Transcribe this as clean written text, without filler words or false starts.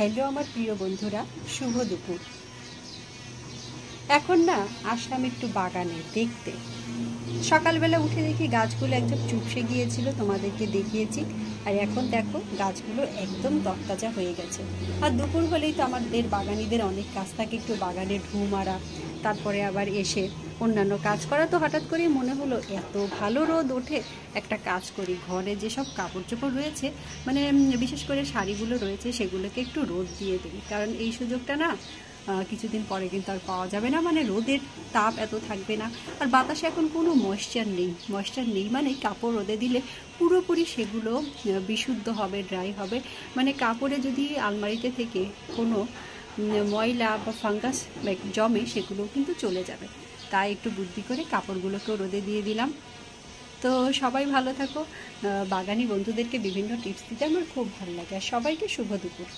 Hello আমার প্রিয় বন্ধুরা, শুভ দুপুর। এখন না আসলাম একটু বাগানে দেখতে। সকালবেলা উঠে দেখি গাছগুলো একদম চুপসে গিয়েছিল, তোমাদেরকে দেখিয়েছি। আর এখন দেখো গাছগুলো একদম তরতাজা হয়ে গেছে। আর দুপুর হলেই তো আমাদের বাগানিদের অনেক কাজ থাকে, একটু বাগানে ঢু মারা, তারপরে আবার এসে অন্যান্য কাজ করা। তো হঠাৎ করে মনে হলো এত ভালো রোদ ওঠে, একটা কাজ করি, ঘরে যেসব কাপড় চোপড় রয়েছে, মানে বিশেষ করে শাড়িগুলো রয়েছে, সেগুলোকে একটু রোদ দিয়ে দিই। কারণ এই সুযোগটা না কিছুদিন পরে কিন্তু আর পাওয়া যাবে না, মানে রোদের তাপ এত থাকবে না। আর বাতাসে এখন কোনো ময়েশ্চার নেই মানে কাপড় রোদে দিলে পুরোপুরি সেগুলো বিশুদ্ধ হবে, ড্রাই হবে। মানে কাপড়ে যদি আলমারিতে থেকে কোনো ময়লা বা ফাঙ্গাস জমে, সেগুলোও কিন্তু চলে যাবে। তাই একটু বুদ্ধি করে কাপড়গুলোকেও রোদে দিয়ে দিলাম। তো সবাই ভালো থাকো। বাগানি বন্ধুদেরকে বিভিন্ন টিপস দিতে আমার খুব ভালো লাগে। আর সবাইকে শুভ দুপুর।